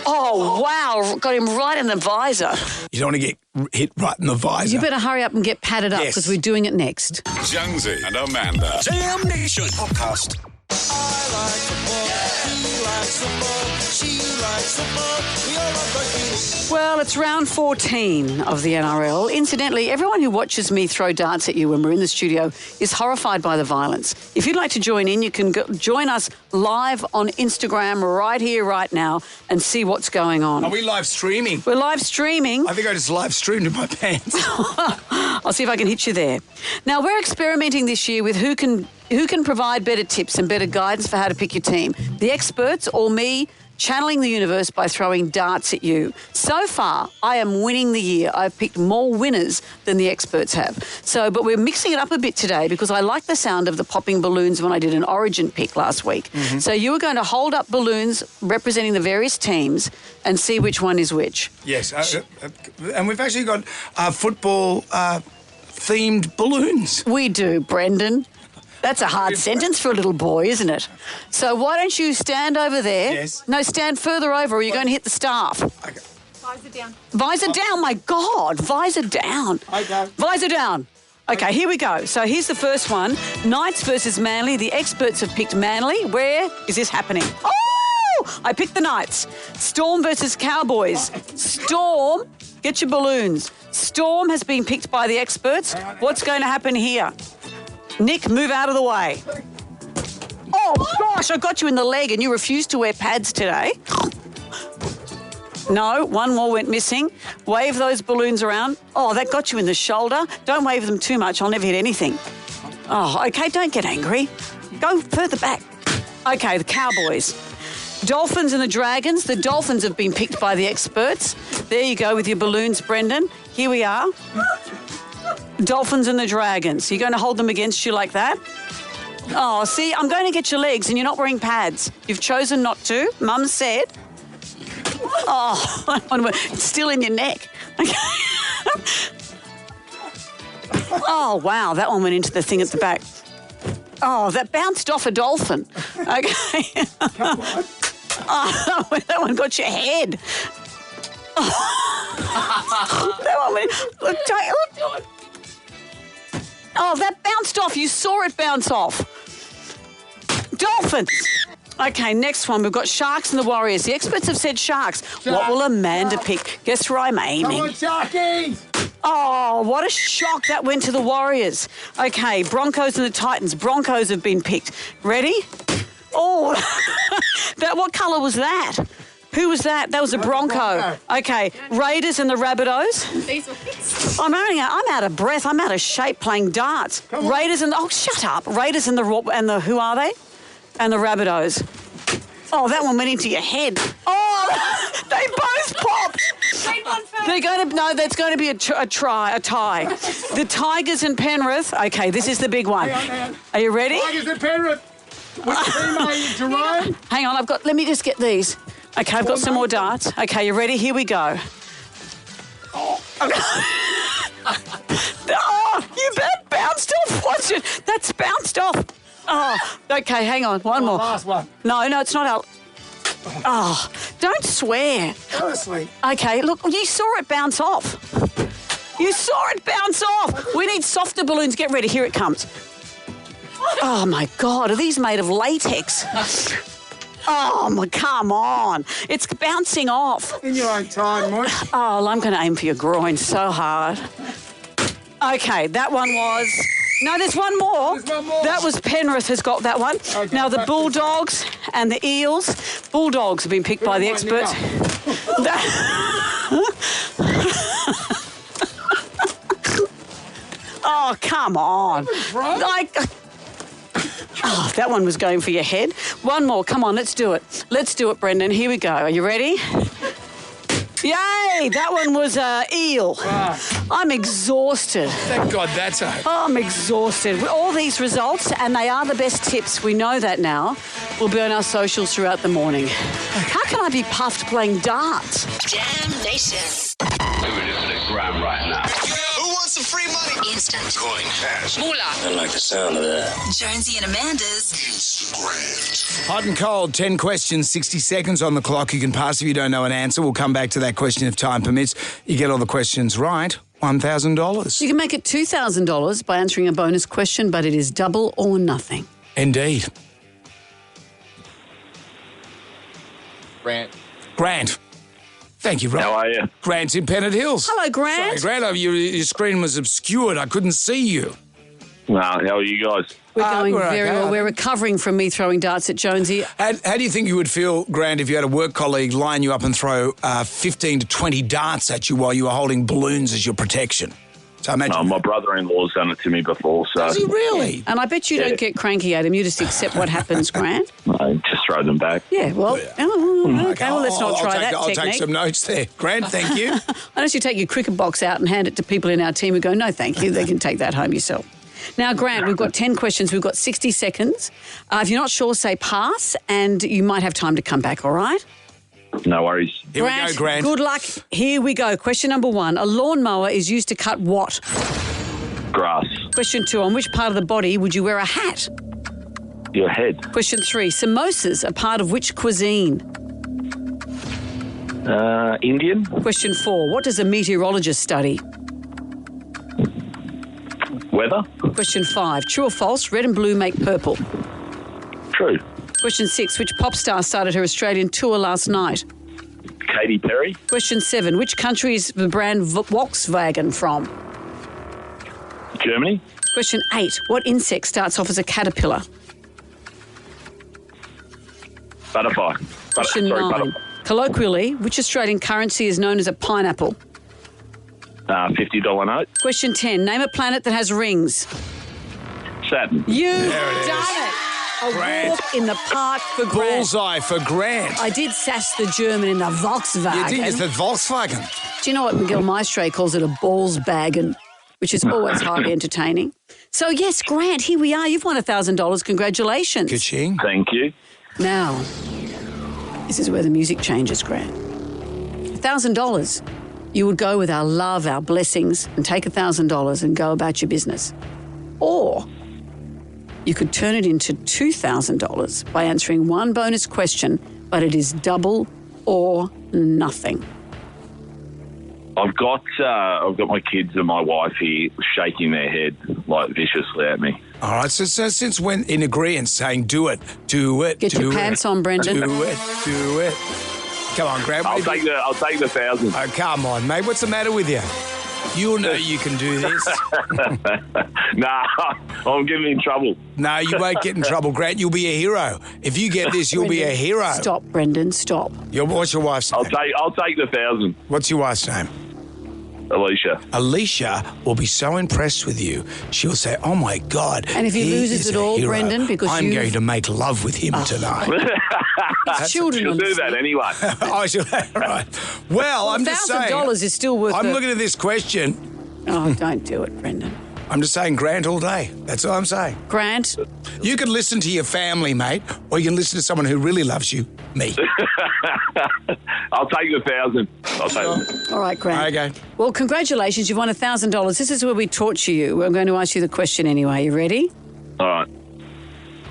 Oh, wow, got him right in the visor. You don't want to get hit right in the visor. You better hurry up and get padded up because we're doing it next. Jonesy and Amanda. Jam Nation Podcast. Well, it's round 14 of the NRL. Incidentally, everyone who watches me throw darts at you when we're in the studio is horrified by the violence. If you'd like to join in, you can join us live on Instagram right here, right now, and see what's going on. Are we live streaming? We're live streaming. I think I just live streamed in my pants. I'll see if I can hit you there. Now, we're experimenting this year with who who can provide better tips and better guidance for how to pick your team? The experts or me channeling the universe by throwing darts at you? So far, I am winning the year. I've picked more winners than the experts have. But we're mixing it up a bit today because I like the sound of the popping balloons when I did an Origin pick last week. Mm-hmm. So you are going to hold up balloons representing the various teams and see which one is which. Yes, and we've actually got football themed balloons. We do, Brendan. That's a hard sentence for a little boy, isn't it? So why don't you stand over there? Yes. No, stand further over or you're going to hit the staff. Okay. Visor down. Visor down, my God. Visor down. Okay. Visor down. Okay, here we go. So here's the first one. Knights versus Manly. The experts have picked Manly. Where is this happening? Oh! I picked the Knights. Storm versus Cowboys. Storm, get your balloons. Storm has been picked by the experts. What's going to happen here? Nick, move out of the way. Oh, gosh, I got you in the leg and you refused to wear pads today. No, one more went missing. Wave those balloons around. Oh, that got you in the shoulder. Don't wave them too much. I'll never hit anything. Oh, okay, don't get angry. Go further back. Okay, the Cowboys. Dolphins and the Dragons. The Dolphins have been picked by the experts. There you go with your balloons, Brendan. Here we are. Dolphins and the Dragons. You're going to hold them against you like that? Oh, see, I'm going to get your legs and you're not wearing pads. You've chosen not to. Mum said. Oh, it's still in your neck. Okay. Oh, wow, that one went into the thing at the back. Oh, that bounced off a dolphin. Okay. Come on. Oh, that one got your head. Oh. That one went... Look. Oh, that bounced off. You saw it bounce off. Dolphins. Okay, next one. We've got Sharks and the Warriors. The experts have said Sharks. What will Amanda pick? Guess where I'm aiming. Come on, Sharkies! Oh, what a shock. That went to the Warriors. Okay, Broncos and the Titans. Broncos have been picked. Ready? Oh, what colour was that? Who was that? That was a Bronco. Okay, Raiders and the Rabbitohs. These were fixed. I'm out of breath. I'm out of shape playing darts. Raiders and the... Oh, shut up. Raiders and the who are they? And the Rabbitohs. Oh, that one went into your head. Oh, they both popped. They're going to... No, that's going to be a tie. The Tigers and Penrith. Okay, this is the big one. Hang on. Are you ready? Tigers and Penrith. Which team are you, Jerome? Hang on, let me just get these. Okay, I've got some more darts. Okay, you ready? Here we go. Oh, that bounced off. What's it? That's bounced off. Oh, okay, hang on. One more. Last one. No, it's not out. Oh, don't swear. Honestly. Okay, look, you saw it bounce off. You saw it bounce off. We need softer balloons. Get ready. Here it comes. Oh, my God. Are these made of latex? Oh, come on. It's bouncing off. In your own time, Moy. Oh, I'm going to aim for your groin so hard. Okay, that one was... No, there's one more. There's one more. That was Penrith has got that one. Okay, now, the Bulldogs and the Eels. Bulldogs have been picked by the experts. Oh, come on. Oh, that one was going for your head. One more. Come on, let's do it. Let's do it, Brendan. Here we go. Are you ready? Yay! That one was eel. Wow. I'm exhausted. Thank God that's over. Oh, I'm exhausted. With all these results, and they are the best tips, we know that now, will be on our socials throughout the morning. How can I be puffed playing darts? Damnation. Moving into the ground right now. Who wants some free money? Instant. Coin cash. Moolah. I like the sound of that. Jonesy and Amanda's Instagram. Hot and cold, 10 questions, 60 seconds on the clock. You can pass if you don't know an answer. We'll come back to that question if time permits. You get all the questions right, $1,000. You can make it $2,000 by answering a bonus question, but it is double or nothing. Indeed. Grant. Thank you, Rob. How are you? Grant's in Pennant Hills. Hello, Grant. Sorry, Grant, your screen was obscured. I couldn't see you. How are you guys? We're going we're very okay. well. We're recovering from me throwing darts at Jonesy. How do you think you would feel, Grant, if you had a work colleague line you up and throw 15 to 20 darts at you while you were holding balloons as your protection? So I imagine my brother-in-law's done it to me before. So. Does he really? And I bet you don't get cranky at him. You just accept what happens, Grant. I just throw them back. Yeah, well, okay, well, let's not try that I'll technique. take some notes there. Grant, thank you. Unless you take your cricket box out and hand it to people in our team who go, no, thank you, they can take that home yourself. Now, Grant, we've got 10 questions. We've got 60 seconds. If you're not sure, say pass, and you might have time to come back, all right? No worries. Here we go, Grant. Good luck. Here we go. Question number 1. A lawnmower is used to cut what? Grass. Question 2. On which part of the body would you wear a hat? Your head. Question 3. Samosas are part of which cuisine? Indian. Question 4. What does a meteorologist study? Weather. Question 5. True or false? Red and blue make purple. True. Question 6. Which pop star started her Australian tour last night? Katy Perry. Question 7. Which country is the brand Volkswagen from? Germany. Question 8. What insect starts off as a caterpillar? Butterfly. Question 9. Colloquially, which Australian currency is known as a pineapple? $50 note. Question 10. Name a planet that has rings. Saturn. You've There it is. done it. A Grant. walk in the park for Grant. Bullseye for Grant. I did sass the German in the Volkswagen. You did. It's the Volkswagen. Do you know what Miguel Maestre calls it? A ballsbagen, which is always highly entertaining. So, yes, Grant, here we are. You've won $1,000. Congratulations. Ka-ching. Thank you. Now, this is where the music changes, Grant. $1,000. You would go with our love, our blessings, and take $1,000 and go about your business. Or you could turn it into $2,000 by answering one bonus question, but it is double or nothing. I've got my kids and my wife here shaking their head like viciously at me. All right, so since when in agreement saying do it. Get your pants on, Brendan. Do it. Come on, Grant. I'll take the 1,000. Oh, come on, mate. What's the matter with you? You'll know you can do this. Nah, I'm getting in trouble. No, you won't get in trouble, Grant. You'll be a hero. If you get this, you'll be a hero. Stop, Brendan, stop. What's your wife's name? I'll take the 1,000. What's your wife's name? Alicia. Alicia will be so impressed with you. She'll say, "Oh my God!" And if he loses it all, hero. Brendan, because I'm going to make love with him tonight. Children She'll do that anyway. Oh, right. Well, I'm just saying. $1,000 is still worth. I'm looking at this question. Oh, don't do it, Brendan. I'm just saying Grant all day. That's all I'm saying. Grant. You can listen to your family, mate, or you can listen to someone who really loves you, me. I'll take the 1,000. I'll take it. All right, Grant. Okay. Well, congratulations. You've won $1,000. This is where we torture you. I'm going to ask you the question anyway. You ready? All right.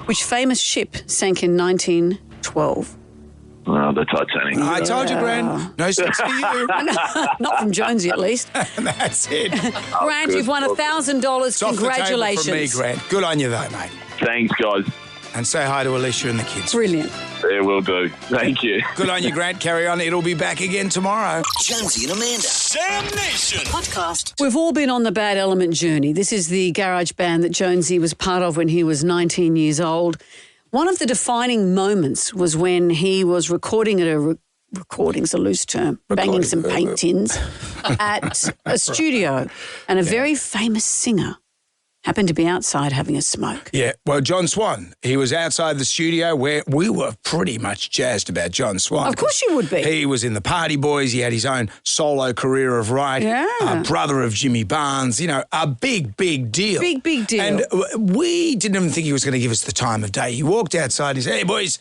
Which famous ship sank in 1912? Oh, the Titanic. I told you, Grant. No sex for you. Not from Jonesy, at least. That's it. Grant, you've won $1,000. It's off Congratulations. the table from me, Grant. Good on you, though, mate. Thanks, guys. And say hi to Alicia and the kids. Brilliant. Yeah, will do. Thank you. Good on you, Grant. Carry on. It'll be back again tomorrow. Jonesy and Amanda. Sam Nation. Podcast. We've all been on the Bad Element journey. This is the garage band that Jonesy was part of when he was 19 years old. One of the defining moments was when he was recording at recording's a loose term, banging some paint tins at a studio, and a very famous singer happened to be outside having a smoke. Yeah, well, John Swan, he was outside the studio where we were pretty much jazzed about John Swan. Of course you would be. He was in the Party Boys. He had his own solo career of right. Yeah. Brother of Jimmy Barnes. You know, a big, big deal. Big deal. And we didn't even think he was going to give us the time of day. He walked outside and he said, "Hey, boys,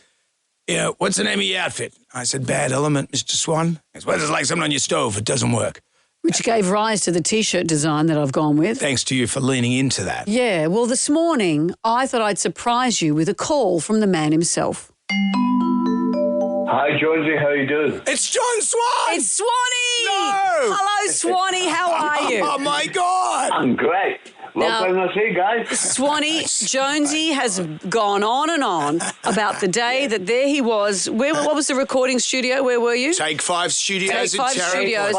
you know, what's the name of your outfit?" I said, "Bad Element, Mr. Swan." He goes, "Well, it's like something on your stove. It doesn't work." Which gave rise to the T-shirt design that I've gone with. Thanks to you for leaning into that. Yeah, well, this morning I thought I'd surprise you with a call from the man himself. Hi, Jonesy. How you doing? It's John Swan! It's Swanee! No! Hello, Swanee. How are you? Oh, my God! I'm great. Long time no see, guys. Swanee, Jonesy has gone on and on about the day that there he was. What was the recording studio? Where were you? Take 5 Studios Take 5 in Charing. Studios.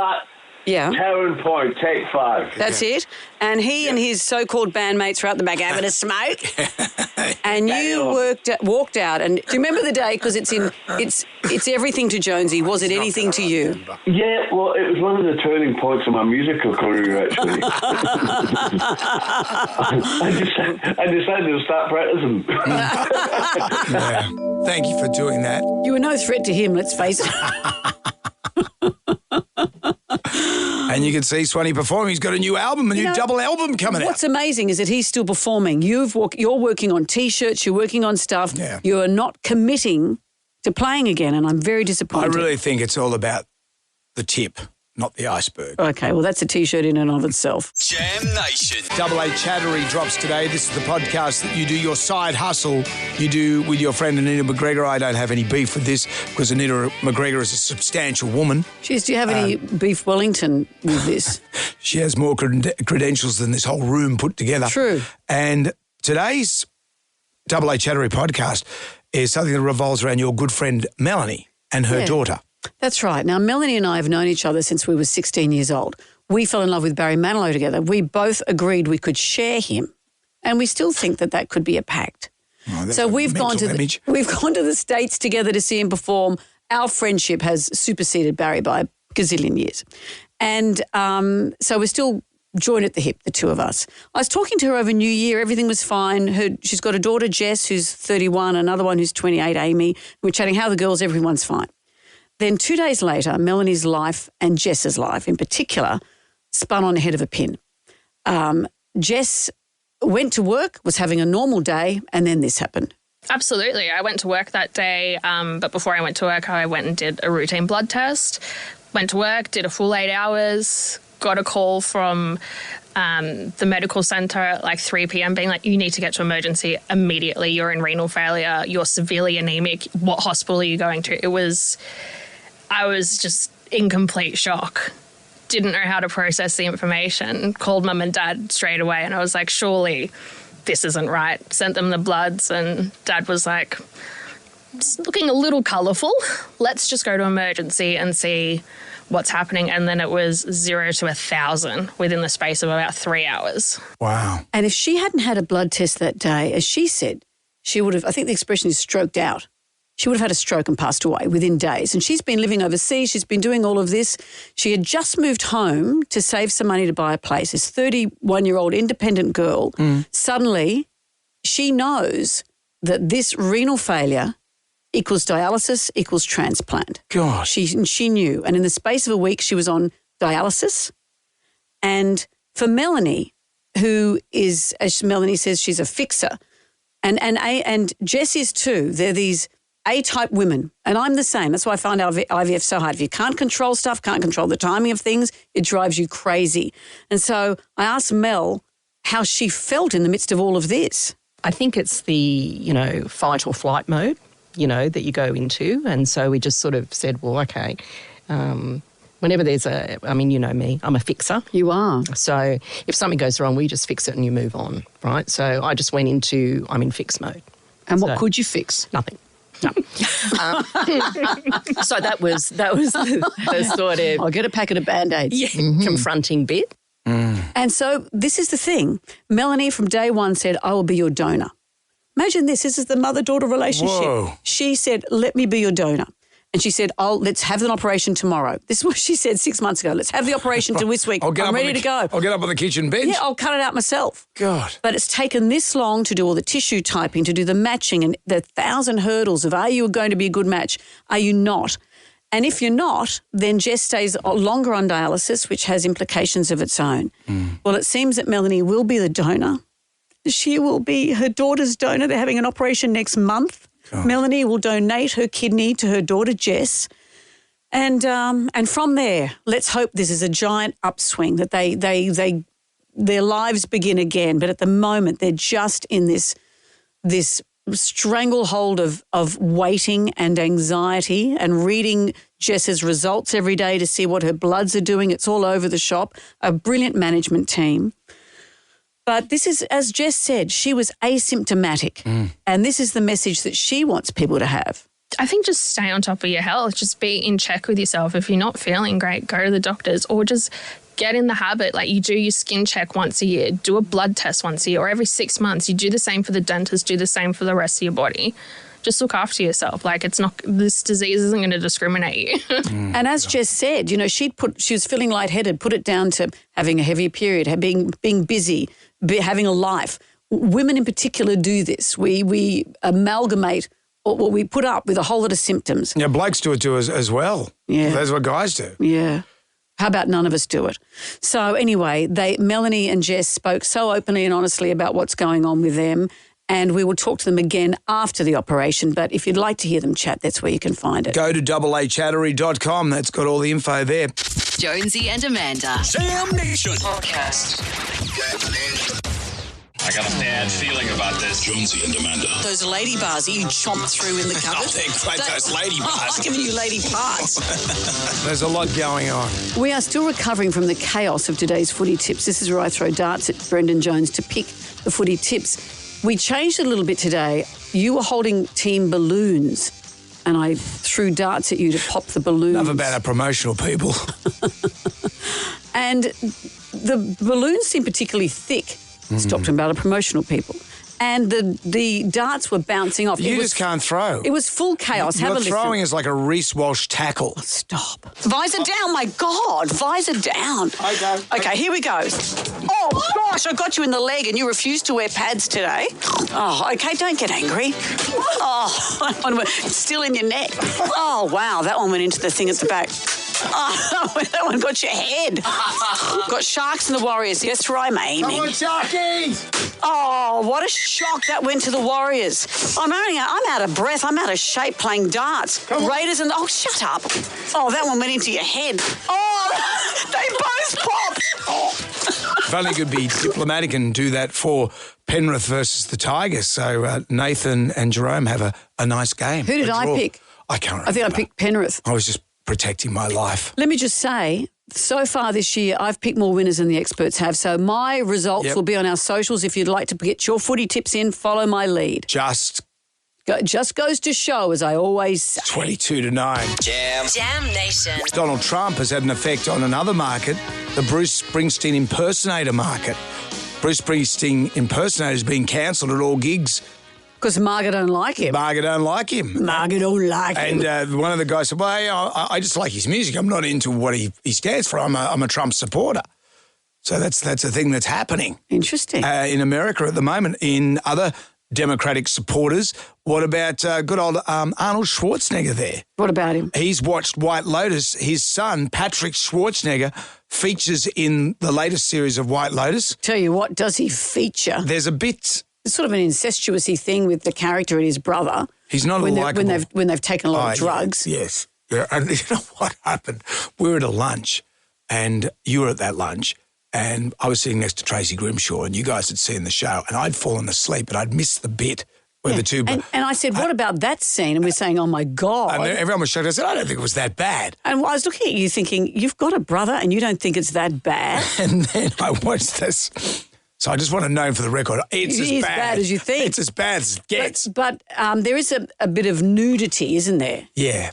Yeah. Towering Point, take 5. That's it. And he and his so-called bandmates were out the back having a smoke. And you walked out. And do you remember the day? Because it's everything to Jonesy. Was it anything to you? Yeah, well, it was one of the turning points of my musical career, actually. I decided to start practicing. Yeah. Thank you for doing that. You were no threat to him, let's face it. And you can see Swanee perform. He's got a new album, a new double album coming out. What's amazing is that he's still performing. You're working on T-shirts, you're working on stuff. Yeah. You're not committing to playing again, and I'm very disappointed. I really think it's all about the tip, not the iceberg. Okay, well, that's a T-shirt in and of itself. Jam Nation. Double A Chattery drops today. This is the podcast that you do your side hustle. You do with your friend Anita McGregor. I don't have any beef with this because Anita McGregor is a substantial woman. Do you have any beef Wellington with this? She has more credentials than this whole room put together. True. And today's Double A Chattery podcast is something that revolves around your good friend Melanie and her daughter. That's right. Now, Melanie and I have known each other since we were 16 years old. We fell in love with Barry Manilow together. We both agreed we could share him, and we still think that could be a pact. Oh, so we've gone to the States together to see him perform. Our friendship has superseded Barry by a gazillion years. And so we're still joined at the hip, the two of us. I was talking to her over New Year. Everything was fine. She's got a daughter, Jess, who's 31, another one who's 28, Amy. We're chatting, how are the girls? Everyone's fine. Then 2 days later, Melanie's life and Jess's life in particular spun on the head of a pin. Jess went to work, was having a normal day, and then this happened. Absolutely. I went to work that day, but before I went to work, I went and did a routine blood test. Went to work, did a full 8 hours, got a call from the medical centre at like 3 p.m. being like, you need to get to emergency immediately. You're in renal failure. You're severely anemic. What hospital are you going to? I was just in complete shock. Didn't know how to process the information. Called mum and dad straight away and I was like, surely this isn't right. Sent them the bloods and dad was like, it's looking a little colourful. Let's just go to emergency and see what's happening. And then it was 0 to 1,000 within the space of about 3 hours. Wow. And if she hadn't had a blood test that day, as she said, she would have, I think the expression is stroked out. She would have had a stroke and passed away within days. And she's been living overseas. She's been doing all of this. She had just moved home to save some money to buy a place. This 31-year-old independent girl, suddenly she knows that this renal failure equals dialysis equals transplant. Gosh. She knew. And in the space of a week, she was on dialysis. And for Melanie, who is, as Melanie says, she's a fixer, and Jess is too. They're these A-type women, and I'm the same. That's why I find IVF so hard. If you can't control stuff, can't control the timing of things, it drives you crazy. And so I asked Mel how she felt in the midst of all of this. I think it's the, fight or flight mode, that you go into. And so we just sort of said, well, okay, whenever there's you know me, I'm a fixer. You are. So if something goes wrong, we just fix it and you move on, right? So I just went into, I'm in fix mode. And what could you fix? Nothing. No. So that was the sort of... I'll get a packet of Band-Aids. Confronting bit. And so this is the thing. Melanie from day one said, I will be your donor. Imagine this. This is the mother-daughter relationship. Whoa. She said, let me be your donor. And she said, let's have an operation tomorrow. This is what she said 6 months ago. Let's have the operation to this week. I'm ready to go. I'll get up on the kitchen bench. Yeah, I'll cut it out myself. God. But it's taken this long to do all the tissue typing, to do the matching and the 1,000 hurdles of are you going to be a good match? Are you not? And if you're not, then Jess stays longer on dialysis, which has implications of its own. Well, it seems that Melanie will be the donor. She will be her daughter's donor. They're having an operation next month. God. Melanie will donate her kidney to her daughter, Jess. And from there, let's hope this is a giant upswing, that their lives begin again. But at the moment, they're just in this stranglehold of waiting and anxiety and reading Jess's results every day to see what her bloods are doing. It's all over the shop, a brilliant management team. But this is, as Jess said, she was asymptomatic. And this is the message that she wants people to have. I think just stay on top of your health. Just be in check with yourself. If you're not feeling great, go to the doctors or just get in the habit. Like you do your skin check once a year, do a blood test once a year, or every 6 months. You do the same for the dentist, do the same for the rest of your body. Just look after yourself. Like this disease isn't going to discriminate you. And as Jess said, you know, she was feeling lightheaded, put it down to having a heavy period, being busy, having a life. Women in particular do this. We amalgamate or we put up with a whole lot of symptoms. Yeah, blokes do it too as well. Yeah. That's what guys do. Yeah. How about none of us do it? So anyway, Melanie and Jess spoke so openly and honestly about what's going on with them, and we will talk to them again after the operation. But if you'd like to hear them chat, that's where you can find it. Go to aachattery.com. That's got all the info there. Jonesy and Amanda. Sam Nation Podcast. I got a bad feeling about this. Jonesy and Amanda. Those lady bars that you chomp through in the cupboard. Oh, they're great, those lady bars. I'm giving you lady parts. There's a lot going on. We are still recovering from the chaos of today's footy tips. This is where I throw darts at Brendan Jones to pick the footy tips. We changed a little bit today. You were holding team balloons, and I threw darts at you to pop the balloons. Enough about our promotional people. And the balloons seemed particularly thick. Let's talk to him about our promotional people. And the darts were bouncing off. You just can't throw. It was full chaos. Have a listen. Throwing is like a Reece Walsh tackle. Oh, stop. Visor down, my God. Visor down. Okay, here we go. Oh, gosh, I got you in the leg and you refused to wear pads today. Oh, okay, don't get angry. Oh, it's still in your neck. Oh, wow, that one went into the thing at the back. Oh, that one got your head. Got Sharks and the Warriors. Yes, right, I'm aiming. Come on, Sharkies! Oh, what a shock that went to the Warriors. I'm out of breath. I'm out of shape playing darts. Raiders and... Oh, shut up. Oh, that one went into your head. Oh, they both popped. Oh. If only could be diplomatic and do that for Penrith versus the Tigers. So Nathan and Jerome have a nice game. Who did I pick? I can't remember. I think I picked Penrith. I was just protecting my life. Let me just say, so far this year, I've picked more winners than the experts have. So my results will be on our socials. If you'd like to get your footy tips in, follow my lead. Just goes to show, as I always say. 22-9. Jam Nation. Donald Trump has had an effect on another market, the Bruce Springsteen impersonator market. Bruce Springsteen impersonators being cancelled at all gigs. Because Margaret don't like him. Margaret don't like him. Margaret don't like him. And one of the guys said, well, I just like his music. I'm not into what he stands for. I'm a Trump supporter. So that's a thing that's happening. Interesting. In America at the moment. In other Democratic supporters, what about good old Arnold Schwarzenegger there? What about him? He's watched White Lotus. His son, Patrick Schwarzenegger, features in the latest series of White Lotus. Tell you what, does he feature? There's a bit... It's sort of an incestuous-y thing with the character and his brother. He's not likeable. When they've taken a lot of drugs. Yes. Yeah. And you know what happened? We were at a lunch, and you were at that lunch, and I was sitting next to Tracy Grimshaw, and you guys had seen the show, and I'd fallen asleep, and I'd missed the bit where the two... And I said, what about that scene? And we're saying, oh, my God. And everyone was shocked. I said, I don't think it was that bad. And I was looking at you thinking, you've got a brother and you don't think it's that bad? And then I watched this... So I just want to know for the record, it's as bad as you think. It's as bad as it gets. But there is a bit of nudity, isn't there? Yeah.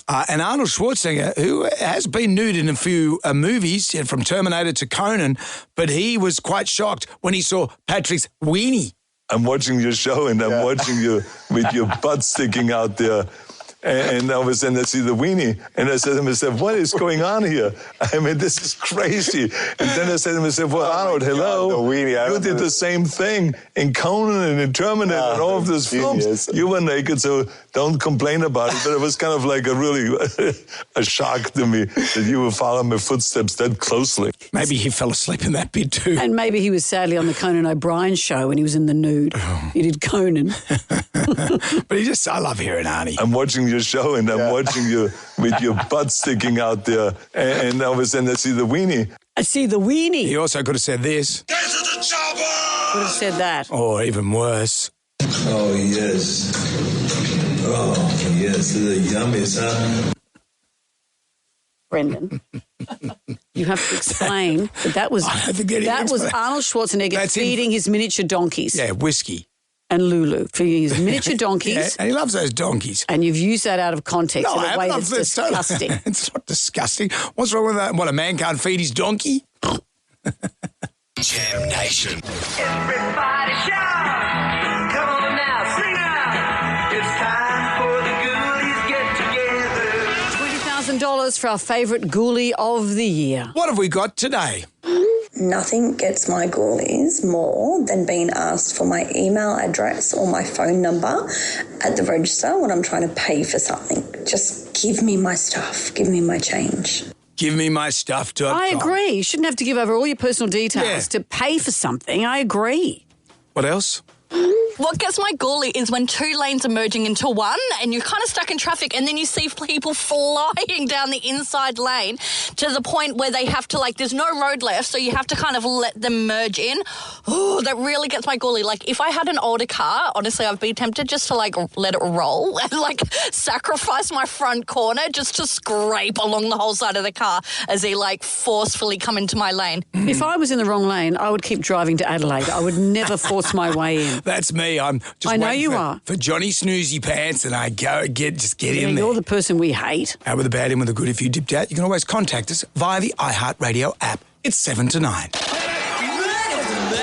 And Arnold Schwarzenegger, who has been nude in a few movies, from Terminator to Conan, but he was quite shocked when he saw Patrick's weenie. I'm watching your show and I'm watching you with your butt sticking out there. And all of a sudden I see the weenie. And I said to myself, what is going on here? I mean, this is crazy. And then I said to myself, well, Arnold, hello. God, the weenie, you did the same thing in Conan and in Terminator and all of those films. You were naked, so don't complain about it. But it was kind of like a shock to me that you would follow my footsteps that closely. Maybe he fell asleep in that bit too. And maybe he was sadly on the Conan O'Brien show when he was in the nude. He did Conan. But I love hearing Arnie. I'm watching your show and I'm watching you with your butt sticking out there. And all of a sudden I see the weenie. I see the weenie. He also could have said this. Get to the chopper! Could have said that. Or even worse. Oh, yes. Oh, yes. The yummy, son. Brendan, you have to explain that was Arnold Schwarzenegger feeding his miniature donkeys. Yeah, whiskey. and Lulu for his miniature donkeys. Yeah, and he loves those donkeys. And you've used that out of context No, in I a way haven't. that's disgusting. It's not disgusting. What's wrong with that? What, a man can't feed his donkey? Jam Nation. Everybody shout! Come on now, sing out! It's time for the ghoulies get together. $20,000 for our favourite ghoulie of the year. What have we got today? Nothing gets my ghoulies more than being asked for my email address or my phone number at the register when I'm trying to pay for something. Just give me my stuff. Give me my change. Give me my stuff.com. I agree. You shouldn't have to give over all your personal details to pay for something. I agree. What else? What gets my ghoulie is when two lanes are merging into one and you're kind of stuck in traffic and then you see people flying down the inside lane to the point where they have to, like, there's no road left, so you have to kind of let them merge in. Oh, that really gets my ghoulie. Like, if I had an older car, honestly, I'd be tempted just to, like, let it roll and, like, sacrifice my front corner just to scrape along the whole side of the car as they, like, forcefully come into my lane. If I was in the wrong lane, I would keep driving to Adelaide. I would never force my way in. That's me. I'm just I know waiting you for, are. for Johnny Snoozy Pants, and I get in there. You're the person we hate. Out with the bad, in with the good. If you dipped out, you can always contact us via the iHeartRadio app. It's 7 to 9.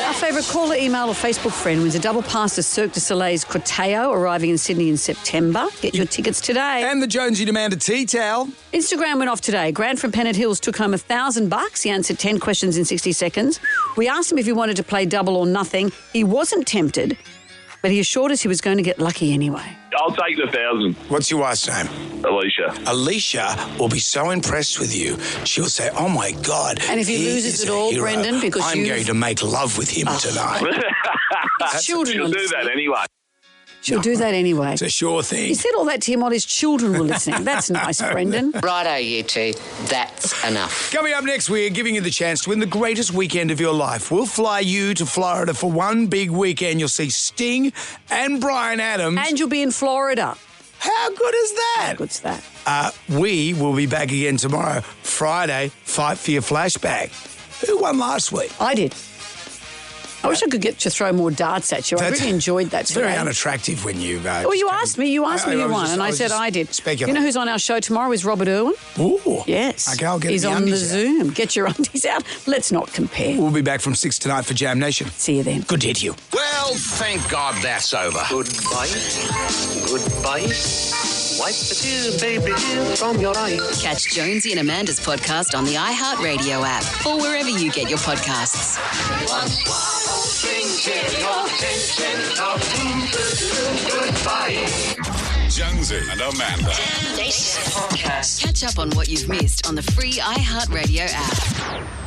Our favourite caller, email or Facebook friend wins a double pass to Cirque du Soleil's Corteo, arriving in Sydney in September. Get your tickets today. And the Jonesy Demanded tea towel. Instagram went off today. Grant from Pennant Hills took home $1,000. He answered 10 questions in 60 seconds. We asked him if he wanted to play double or nothing. He wasn't tempted, but he assured us he was going to get lucky anyway. I'll take the 1,000. What's your wife's name? Alicia. Alicia will be so impressed with you. She'll say, "Oh my God!" And if he loses it all, Brendan, because I'm going to make love with him tonight. Children She'll do that anyway. She'll do that anyway. It's a sure thing. He said all that to him while his children were listening. That's nice, Brendan. Righto, you two. That's enough. Coming up next, we're giving you the chance to win the greatest weekend of your life. We'll fly you to Florida for one big weekend. You'll see Sting and Bryan Adams. And you'll be in Florida. How good is that? How good's that? We will be back again tomorrow, Friday, Fight for Your Flashback. Who won last week? I did. I wish I could get to throw more darts at you. I really enjoyed that It's today. very unattractive when you... well, you asked me who won, and I said I did. You know who's on our show tomorrow is Robert Irwin. Ooh. Yes. Okay, I'll get He's the on the undies out. Zoom. Get your undies out. Let's not compare. We'll be back from 6 tonight for Jam Nation. See you then. Good to hit you. Well, thank God that's over. Goodbye. Goodbye. Wipe the tears, baby, from your eyes. Catch Jonesy and Amanda's podcast on the iHeartRadio app or wherever you get your podcasts. Jonesy and Amanda. Catch up on what you've missed on the free iHeartRadio app.